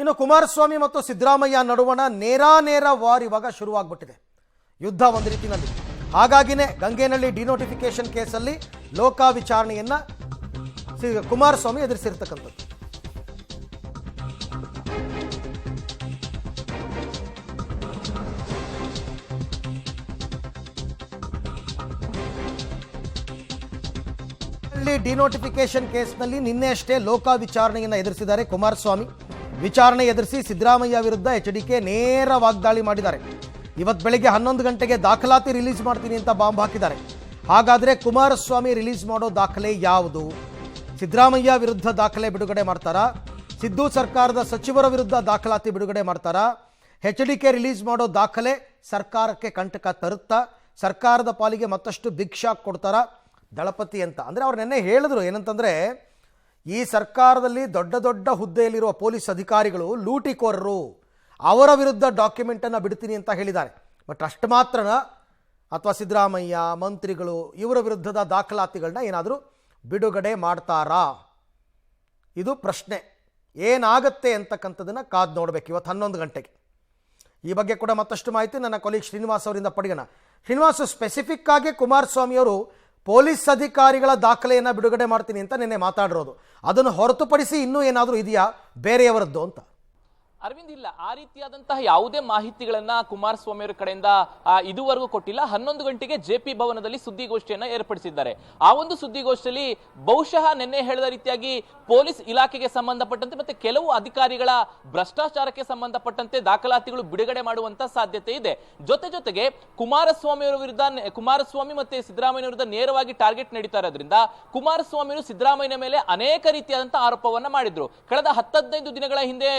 ಇನ್ನು ಕುಮಾರಸ್ವಾಮಿ ಮತ್ತು ಸಿದ್ದರಾಮಯ್ಯ ನಡುವಣ ನೇರ ವಾರ್ ಇವಾಗ ಶುರುವಾಗ್ಬಿಟ್ಟಿದೆ. ಯುದ್ಧ ಒಂದು ರೀತಿಯಲ್ಲಿ. ಹಾಗಾಗಿನೇ ಗಂಗೇನಹಳ್ಳಿ ಡಿನೋಟಿಫಿಕೇಶನ್ ಕೇಸಲ್ಲಿ ಲೋಕ ವಿಚಾರಣೆಯನ್ನ ಕುಮಾರಸ್ವಾಮಿ ಎದುರಿಸಿರ್ತಕ್ಕಂಥದ್ದು. ಡಿನೋಟಿಫಿಕೇಶನ್ ಕೇಸ್ನಲ್ಲಿ ನಿನ್ನೆ ಅಷ್ಟೇ ಲೋಕ ವಿಚಾರಣೆಯನ್ನು ಎದುರಿಸಿದ್ದಾರೆ ಕುಮಾರಸ್ವಾಮಿ. ವಿಚಾರಣೆ ಎದುರಿಸಿ ಸಿದ್ದರಾಮಯ್ಯ ವಿರುದ್ಧ ಎಚ್ಡಿಕೆ ನೇರ ವಾಗ್ದಾಳಿ ಮಾಡಿದ್ದಾರೆ. ಇವತ್ತು ಬೆಳಗ್ಗೆ 11 ಗಂಟೆಗೆ ದಾಖಲಾತಿ ರಿಲೀಸ್ ಮಾಡ್ತೀನಿ ಅಂತ ಬಾಂಬ್ ಹಾಕಿದ್ದಾರೆ. ಹಾಗಾದರೆ ಕುಮಾರಸ್ವಾಮಿ ರಿಲೀಸ್ ಮಾಡೋ ದಾಖಲೆ ಯಾವುದು? ಸಿದ್ದರಾಮಯ್ಯ ವಿರುದ್ಧ ದಾಖಲೆ ಬಿಡುಗಡೆ ಮಾಡ್ತಾರಾ? ಸಿದ್ದು ಸರ್ಕಾರದ ಸಚಿವರ ವಿರುದ್ಧ ದಾಖಲಾತಿ ಬಿಡುಗಡೆ ಮಾಡ್ತಾರಾ? ಎಚ್ಡಿಕೆ ರಿಲೀಸ್ ಮಾಡೋ ದಾಖಲೆ ಸರ್ಕಾರಕ್ಕೆ ಕಂಟಕ ತರುತ್ತಾ? ಸರ್ಕಾರದ ಪಾಲಿಗೆ ಮತ್ತಷ್ಟು ಬಿಗ್ ಶಾಕ್ ಕೊಡ್ತಾರಾ ದಳಪತಿ ಅಂತ? ಅಂದರೆ ಅವ್ರು ನೆನ್ನೆ ಹೇಳಿದ್ರು ಏನಂತಂದರೆ, ಈ ಸರ್ಕಾರದಲ್ಲಿ ದೊಡ್ಡ ಹುದ್ದೆಯಲ್ಲಿರುವ ಪೊಲೀಸ್ ಅಧಿಕಾರಿಗಳು ಲೂಟಿಕೋರರು, ಅವರ ವಿರುದ್ಧ ಡಾಕ್ಯುಮೆಂಟನ್ನು ಬಿಡ್ತೀನಿ ಅಂತ ಹೇಳಿದ್ದಾರೆ. ಬಟ್ ಅಷ್ಟು ಮಾತ್ರನ ಅಥವಾ ಸಿದ್ದರಾಮಯ್ಯ ಮಂತ್ರಿಗಳು ಇವರ ವಿರುದ್ಧದ ದಾಖಲಾತಿಗಳನ್ನ ಏನಾದರೂ ಬಿಡುಗಡೆ ಮಾಡ್ತಾರಾ? ಇದು ಪ್ರಶ್ನೆ. ಏನಾಗುತ್ತೆ ಅಂತಕ್ಕಂಥದ್ದನ್ನು ಕಾದು ನೋಡಬೇಕು ಇವತ್ತು 11 ಗಂಟೆಗೆ. ಈ ಬಗ್ಗೆ ಕೂಡ ಮತ್ತಷ್ಟು ಮಾಹಿತಿ ನನ್ನ ಕೊಲೀಗ್ ಶ್ರೀನಿವಾಸ್ ಅವರಿಂದ ಪಡೆಯೋಣ. ಶ್ರೀನಿವಾಸ್, ಸ್ಪೆಸಿಫಿಕ್ ಆಗಿ ಕುಮಾರಸ್ವಾಮಿ ಅವರು ಪೊಲೀಸ್ ಅಧಿಕಾರಿಗಳ ದಾಖಲೆಯನ್ನು ಬಿಡುಗಡೆ ಮಾಡ್ತೀನಿ ಅಂತ ನಿನ್ನೆ ಮಾತಾಡಿರೋದು, ಅದನ್ನು ಹೊರತುಪಡಿಸಿ ಇನ್ನೂ ಏನಾದರೂ ಇದೆಯಾ ಬೇರೆಯವರದ್ದು ಅಂತ? ಅರವಿಂದ್, ಇಲ್ಲ, ಆ ರೀತಿಯಾದಂತಹ ಯಾವುದೇ ಮಾಹಿತಿಗಳನ್ನ ಕುಮಾರಸ್ವಾಮಿ ಅವರ ಕಡೆಯಿಂದ ಇದುವರೆಗೂ ಕೊಟ್ಟಿಲ್ಲ. 11 ಗಂಟೆಗೆ ಜೆಪಿ ಭವನದಲ್ಲಿ ಸುದ್ದಿಗೋಷ್ಠಿಯನ್ನ ಏರ್ಪಡಿಸಿದ್ದಾರೆ. ಆ ಒಂದು ಸುದ್ದಿಗೋಷ್ಠಿಯಲ್ಲಿ ಬಹುಶಃ ನಿನ್ನೆ ಹೇಳಿದ ರೀತಿಯಾಗಿ ಪೊಲೀಸ್ ಇಲಾಖೆಗೆ ಸಂಬಂಧಪಟ್ಟಂತೆ ಮತ್ತೆ ಕೆಲವು ಅಧಿಕಾರಿಗಳ ಭ್ರಷ್ಟಾಚಾರಕ್ಕೆ ಸಂಬಂಧಪಟ್ಟಂತೆ ದಾಖಲಾತಿಗಳು ಬಿಡುಗಡೆ ಮಾಡುವಂತ ಸಾಧ್ಯತೆ ಇದೆ. ಜೊತೆಗೆ ಕುಮಾರಸ್ವಾಮಿ ಅವರ ವಿರುದ್ಧ, ಕುಮಾರಸ್ವಾಮಿ ಮತ್ತೆ ಸಿದ್ದರಾಮಯ್ಯ ವಿರುದ್ಧ ನೇರವಾಗಿ ಟಾರ್ಗೆಟ್ ನಡೀತಾ ಇರೋದ್ರಿಂದ ಕುಮಾರಸ್ವಾಮಿ ಅವರು ಸಿದ್ದರಾಮಯ್ಯ ಮೇಲೆ ಅನೇಕ ರೀತಿಯಾದಂತಹ ಆರೋಪವನ್ನ ಮಾಡಿದ್ರು. ಕಳೆದ 10-15 ದಿನಗಳ ಹಿಂದೆ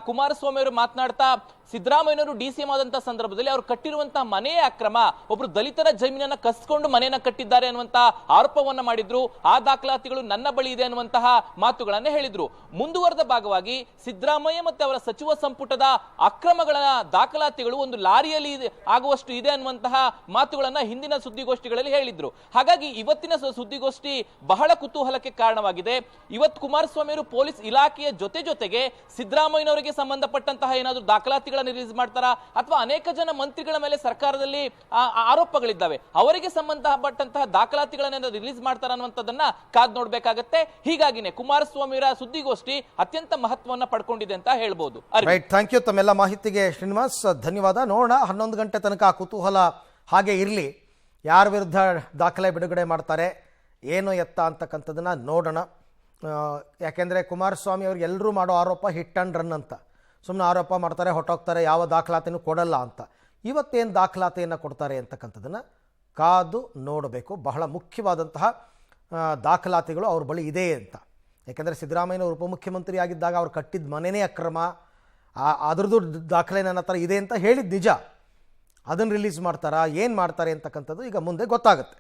ಕುಮಾರಸ್ವಾಮಿ ಅವರು ಮಾತನಾಡ್ತಾ, ಸಿದ್ದರಾಮಯ್ಯನವರು ಡಿಸಿಎಂ ಆದಂತಹ ಸಂದರ್ಭದಲ್ಲಿ ಅವರು ಕಟ್ಟಿರುವಂತಹ ಮನೆಯ ಅಕ್ರಮ, ಒಬ್ರು ದಲಿತರ ಜಮೀನನ್ನ ಕಸ್ಕೊಂಡು ಮನೆಯನ್ನ ಕಟ್ಟಿದ್ದಾರೆ ಅನ್ನುವಂತಹ ಆರೋಪವನ್ನ ಮಾಡಿದ್ರು. ಆ ದಾಖಲಾತಿಗಳು ನನ್ನ ಬಳಿ ಇದೆ ಅನ್ನುವಂತಹ ಮಾತುಗಳನ್ನ ಹೇಳಿದ್ರು. ಮುಂದುವರೆದ ಭಾಗವಾಗಿ ಸಿದ್ದರಾಮಯ್ಯ ಮತ್ತೆ ಅವರ ಸಚಿವ ಸಂಪುಟದ ಅಕ್ರಮಗಳ ದಾಖಲಾತಿಗಳು ಒಂದು ಲಾರಿಯಲ್ಲಿ ಆಗುವಷ್ಟು ಇದೆ ಅನ್ನುವಂತಹ ಮಾತುಗಳನ್ನ ಹಿಂದಿನ ಸುದ್ದಿಗೋಷ್ಠಿಗಳಲ್ಲಿ ಹೇಳಿದ್ರು. ಹಾಗಾಗಿ ಇವತ್ತಿನ ಸುದ್ದಿಗೋಷ್ಠಿ ಬಹಳ ಕುತೂಹಲಕ್ಕೆ ಕಾರಣವಾಗಿದೆ. ಇವತ್ತು ಕುಮಾರಸ್ವಾಮಿ ಅವರು ಪೊಲೀಸ್ ಇಲಾಖೆಯ ಜೊತೆಗೆ ಸಿದ್ದರಾಮಯ್ಯನವರಿಗೆ ಸಂಬಂಧಪಟ್ಟಂತಹ ಏನಾದರೂ ದಾಖಲಾತಿಗಳನ್ನ ರಿಲೀಸ್ ಮಾಡ್ತಾರಾ, ಅಥವಾ ಅನೇಕ ಜನ ಮಂತ್ರಿಗಳ ಮೇಲೆ ಸರ್ಕಾರದಲ್ಲಿ ಆರೋಪಗಳಿದ್ದಾವೆ, ಅವರಿಗೆ ಸಂಬಂಧಪಟ್ಟಂತಹ ದಾಖಲಾತಿಗಳನ್ನ ರಿಲೀಸ್ ಮಾಡ್ತಾರ ಅನ್ನುವಂಥದ್ದನ್ನ ಕಾದ್ ನೋಡ್ಬೇಕಾಗತ್ತೆ. ಹೀಗಾಗಿನೇ ಕುಮಾರಸ್ವಾಮಿ ಅವರ ಸುದ್ದಿಗೋಷ್ಠಿ ಅತ್ಯಂತ ಮಹತ್ವವನ್ನು ಪಡ್ಕೊಂಡಿದೆ ಅಂತ ಹೇಳ್ಬೋದು. ಥ್ಯಾಂಕ್ ಯು ತಮ್ಮೆಲ್ಲ ಮಾಹಿತಿಗೆ ಶ್ರೀನಿವಾಸ್, ಧನ್ಯವಾದ. ನೋಡೋಣ 11 ಗಂಟೆ ತನಕ ಕುತೂಹಲ ಹಾಗೆ ಇರಲಿ. ಯಾರ ವಿರುದ್ಧ ದಾಖಲೆ ಬಿಡುಗಡೆ ಮಾಡ್ತಾರೆ, ಏನು ಎತ್ತ ಅಂತಕ್ಕಂಥದ್ದನ್ನ ನೋಡೋಣ. ಯಾಕೆಂದರೆ ಕುಮಾರಸ್ವಾಮಿ ಅವ್ರಿಗೆ ಎಲ್ಲರೂ ಮಾಡೋ ಆರೋಪ ಹಿಟ್ ಆ್ಯಂಡ್ ರನ್ ಅಂತ. ಸುಮ್ಮನೆ ಆರೋಪ ಮಾಡ್ತಾರೆ, ಹೊಟ್ಟೋಗ್ತಾರೆ, ಯಾವ ದಾಖಲಾತಿನೂ ಕೊಡಲ್ಲ ಅಂತ. ಇವತ್ತೇನು ದಾಖಲಾತಿಯನ್ನು ಕೊಡ್ತಾರೆ ಅಂತಕ್ಕಂಥದ್ದನ್ನು ಕಾದು ನೋಡಬೇಕು. ಬಹಳ ಮುಖ್ಯವಾದಂತಹ ದಾಖಲಾತಿಗಳು ಅವ್ರ ಬಳಿ ಇದೆ ಅಂತ. ಯಾಕೆಂದರೆ ಸಿದ್ದರಾಮಯ್ಯನವರು ಉಪಮುಖ್ಯಮಂತ್ರಿ ಆಗಿದ್ದಾಗ ಅವ್ರು ಕಟ್ಟಿದ ಮನೆಯೇ ಅಕ್ರಮ, ಅದರದ್ದು ದಾಖಲೆ ನನ್ನ ಹತ್ರ ಇದೆ ಅಂತ ಹೇಳಿದ್ದು ನಿಜ. ಅದನ್ನು ರಿಲೀಸ್ ಮಾಡ್ತಾರಾ, ಏನು ಮಾಡ್ತಾರೆ ಅಂತಕ್ಕಂಥದ್ದು ಈಗ ಮುಂದೆ ಗೊತ್ತಾಗುತ್ತೆ.